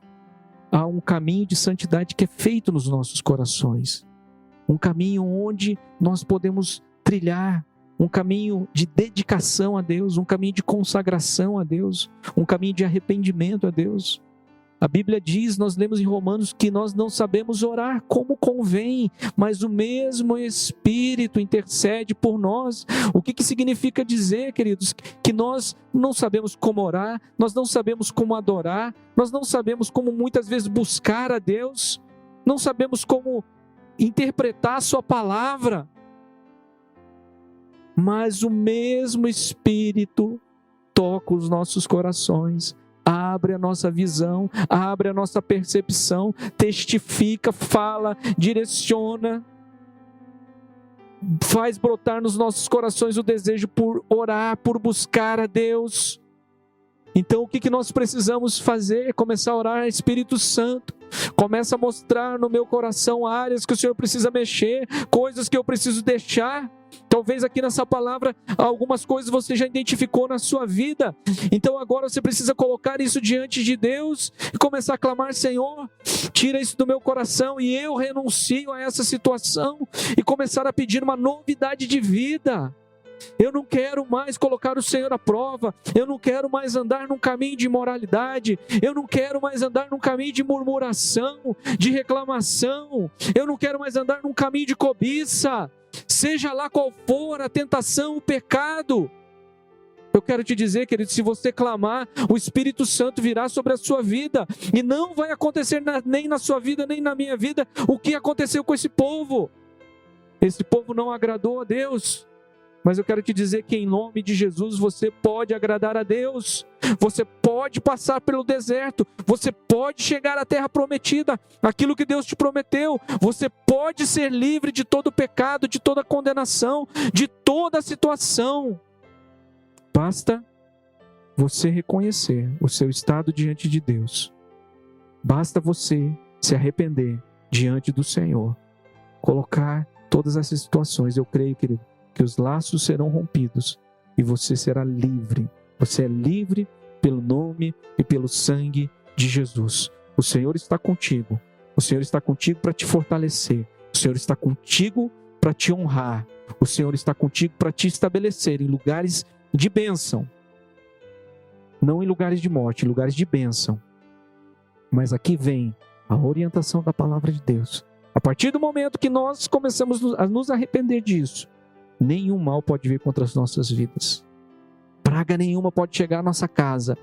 há um caminho de santidade que é feito nos nossos corações, um caminho onde nós podemos trilhar, um caminho de dedicação a Deus, um caminho de consagração a Deus, um caminho de arrependimento a Deus. A Bíblia diz, nós lemos em Romanos, que nós não sabemos orar como convém, mas o mesmo Espírito intercede por nós. O que significa dizer, queridos, que nós não sabemos como orar, nós não sabemos como adorar, nós não sabemos como muitas vezes buscar a Deus, não sabemos como interpretar a sua palavra, mas o mesmo Espírito toca os nossos corações, abre a nossa visão, abre a nossa percepção, testifica, fala, direciona, faz brotar nos nossos corações o desejo por orar, por buscar a Deus. Então o que nós precisamos fazer? Começar a orar, Espírito Santo, começa a mostrar no meu coração áreas que o Senhor precisa mexer, coisas que eu preciso deixar. Talvez aqui nessa palavra algumas coisas você já identificou na sua vida, então agora você precisa colocar isso diante de Deus e começar a clamar: Senhor, tira isso do meu coração e eu renuncio a essa situação, e começar a pedir uma novidade de vida. Eu não quero mais colocar o Senhor à prova, eu não quero mais andar num caminho de imoralidade, eu não quero mais andar num caminho de murmuração, de reclamação, eu não quero mais andar num caminho de cobiça, seja lá qual for a tentação, o pecado. Eu quero te dizer, querido, se você clamar, o Espírito Santo virá sobre a sua vida, e não vai acontecer nem na sua vida, nem na minha vida, o que aconteceu com esse povo. Esse povo não agradou a Deus. Mas eu quero te dizer que em nome de Jesus você pode agradar a Deus, você pode passar pelo deserto, você pode chegar à terra prometida, aquilo que Deus te prometeu, você pode ser livre de todo pecado, de toda condenação, de toda situação. Basta você reconhecer o seu estado diante de Deus, basta você se arrepender diante do Senhor, colocar todas essas situações. Eu creio, querido, que os laços serão rompidos e você será livre. Você é livre pelo nome e pelo sangue de Jesus. O Senhor está contigo. O Senhor está contigo para te fortalecer. O Senhor está contigo para te honrar. O Senhor está contigo para te estabelecer em lugares de bênção. Não em lugares de morte, em lugares de bênção. Mas aqui vem a orientação da palavra de Deus. A partir do momento que nós começamos a nos arrepender disso, nenhum mal pode vir contra as nossas vidas. Praga nenhuma pode chegar à nossa casa.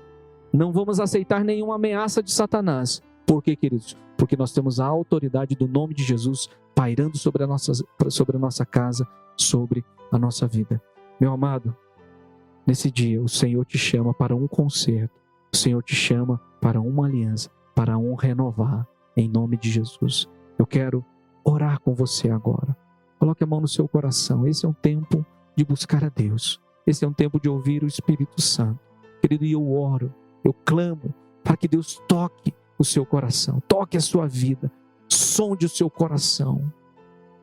Não vamos aceitar nenhuma ameaça de Satanás. Por quê, queridos? Porque nós temos a autoridade do nome de Jesus pairando sobre a nossa casa, sobre a nossa vida. Meu amado, nesse dia o Senhor te chama para um concerto. O Senhor te chama para uma aliança, para um renovar, em nome de Jesus. Eu quero orar com você agora. Coloque a mão no seu coração. Esse é um tempo de buscar a Deus. Esse é um tempo de ouvir o Espírito Santo. Querido, e eu oro, eu clamo para que Deus toque o seu coração, toque a sua vida, sonde o seu coração.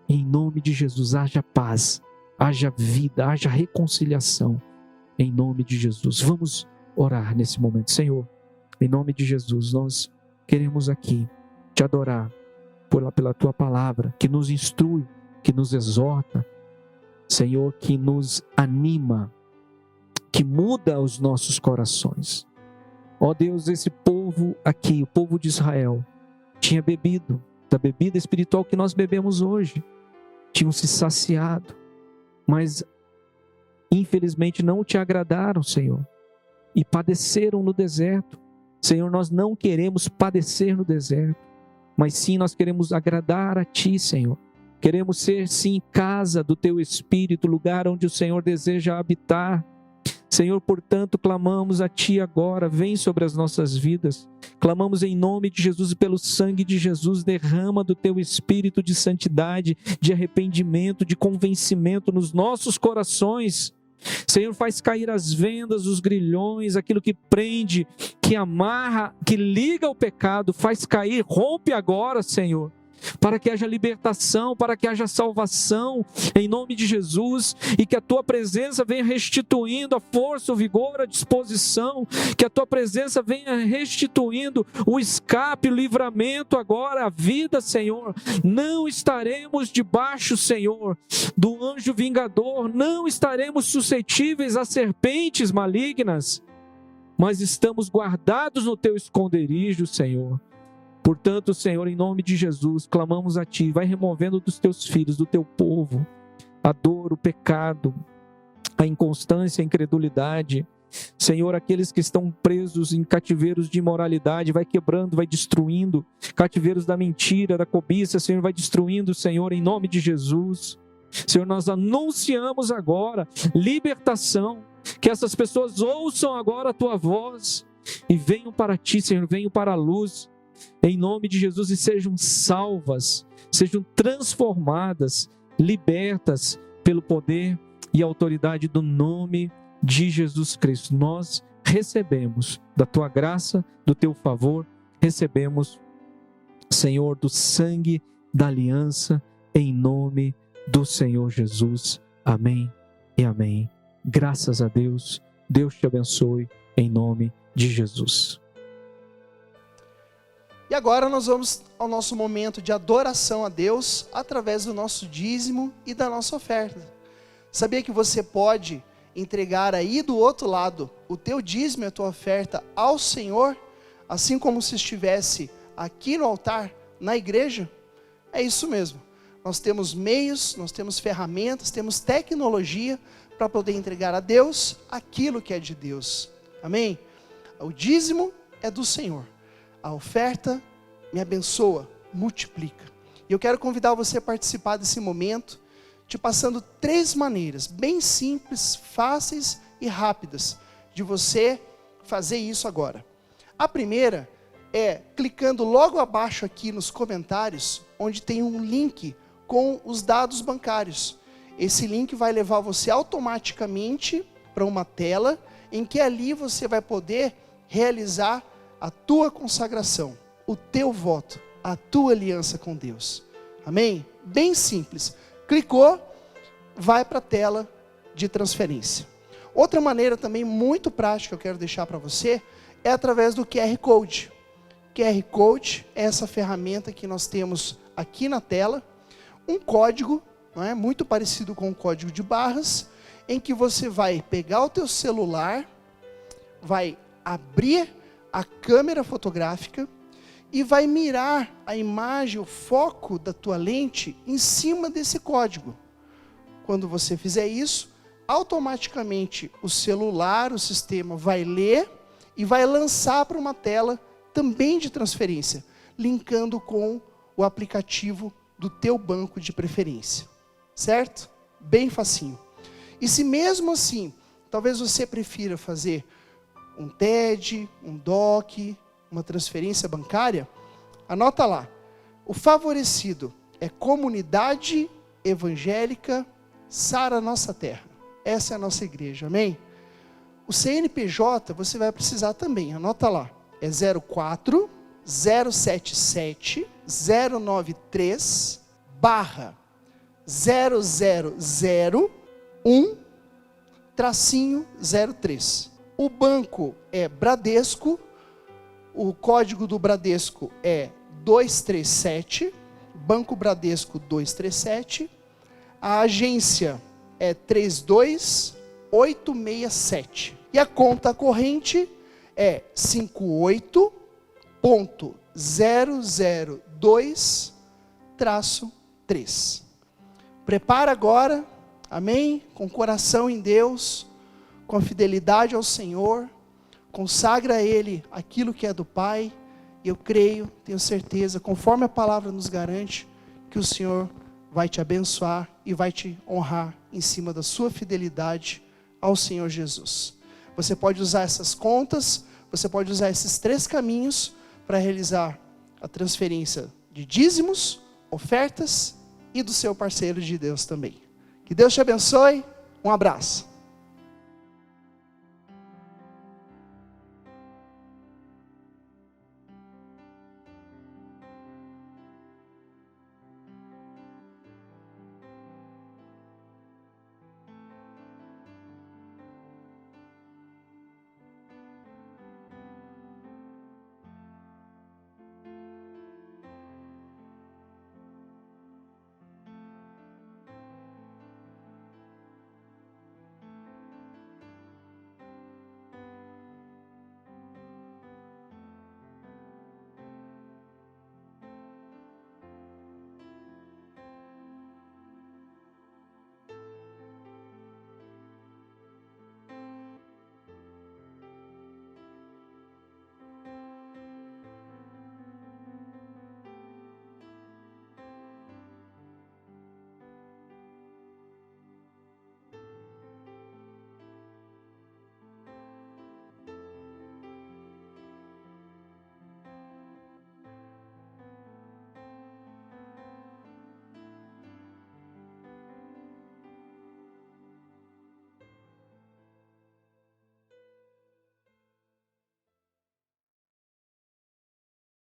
Em nome de Jesus, haja paz, haja vida, haja reconciliação. Em nome de Jesus. Vamos orar nesse momento. Senhor, em nome de Jesus, nós queremos aqui te adorar pela tua palavra, que nos instrui, que nos exorta, Senhor, que nos anima, que muda os nossos corações. Ó Deus, esse povo aqui, o povo de Israel, tinha bebido da bebida espiritual que nós bebemos hoje, tinham se saciado, mas infelizmente não te agradaram, Senhor, e padeceram no deserto. Senhor, nós não queremos padecer no deserto, mas sim nós queremos agradar a Ti, Senhor. Queremos ser, sim, casa do Teu Espírito, lugar onde o Senhor deseja habitar. Senhor, portanto, clamamos a Ti agora, vem sobre as nossas vidas. Clamamos em nome de Jesus e pelo sangue de Jesus, derrama do Teu Espírito de santidade, de arrependimento, de convencimento nos nossos corações. Senhor, faz cair as vendas, os grilhões, aquilo que prende, que amarra, que liga ao pecado, faz cair, rompe agora, Senhor, para que haja libertação, para que haja salvação, em nome de Jesus, e que a Tua presença venha restituindo a força, o vigor, a disposição, que a Tua presença venha restituindo o escape, o livramento agora, a vida, Senhor. Não estaremos debaixo, Senhor, do anjo vingador, não estaremos suscetíveis a serpentes malignas, mas estamos guardados no Teu esconderijo, Senhor. Portanto, Senhor, em nome de Jesus, clamamos a Ti, vai removendo dos Teus filhos, do Teu povo, a dor, o pecado, a inconstância, a incredulidade. Senhor, aqueles que estão presos em cativeiros de imoralidade, vai quebrando, vai destruindo, cativeiros da mentira, da cobiça, Senhor, vai destruindo, Senhor, em nome de Jesus. Senhor, nós anunciamos agora libertação, que essas pessoas ouçam agora a Tua voz e venham para Ti, Senhor, venham para a luz, em nome de Jesus, e sejam salvas, sejam transformadas, libertas pelo poder e autoridade do nome de Jesus Cristo. Nós recebemos da Tua graça, do Teu favor, recebemos, Senhor, do sangue da aliança, em nome do Senhor Jesus. Amém e amém. Graças a Deus. Deus te abençoe, em nome de Jesus. E agora nós vamos ao nosso momento de adoração a Deus através do nosso dízimo e da nossa oferta. Sabia que você pode entregar aí do outro lado o teu dízimo e a tua oferta ao Senhor, assim como se estivesse aqui no altar, na igreja? É isso mesmo. Nós temos meios, nós temos ferramentas, temos tecnologia para poder entregar a Deus aquilo que é de Deus. Amém? O dízimo é do Senhor. A oferta me abençoa, multiplica. E eu quero convidar você a participar desse momento, te passando 3 maneiras, bem simples, fáceis e rápidas, de você fazer isso agora. A primeira é clicando logo abaixo aqui nos comentários, onde tem um link com os dados bancários. Esse link vai levar você automaticamente para uma tela, em que ali você vai poder realizar a tua consagração, o teu voto, a tua aliança com Deus. Amém? Bem simples. Clicou, vai para a tela de transferência. Outra maneira também muito prática que eu quero deixar para você é através do QR Code. QR Code é essa ferramenta que nós temos aqui na tela, um código, não é? Muito parecido com o código de barras, em que você vai pegar o teu celular, vai abrir a câmera fotográfica e vai mirar a imagem, o foco da tua lente em cima desse código. Quando você fizer isso, automaticamente o celular, o sistema vai ler e vai lançar para uma tela também de transferência, linkando com o aplicativo do teu banco de preferência. Certo? Bem facinho. E se mesmo assim, talvez você prefira fazer um TED, um DOC, uma transferência bancária, anota lá. O favorecido é Comunidade Evangélica Sara Nossa Terra. Essa é a nossa igreja, amém? O CNPJ você vai precisar também, anota lá. É 04 077 093 barra 0001-03. O banco é Bradesco, o código do Bradesco é 237, Banco Bradesco 237, a agência é 32867 e a conta corrente é 58.002-3. Prepara agora, amém? Com o coração em Deus, com a fidelidade ao Senhor, consagra a Ele aquilo que é do Pai. Eu creio, tenho certeza, conforme a palavra nos garante, que o Senhor vai te abençoar e vai te honrar em cima da sua fidelidade ao Senhor Jesus. Você pode usar essas contas, você pode usar esses 3 caminhos para realizar a transferência de dízimos, ofertas e do seu parceiro de Deus também. Que Deus te abençoe, um abraço.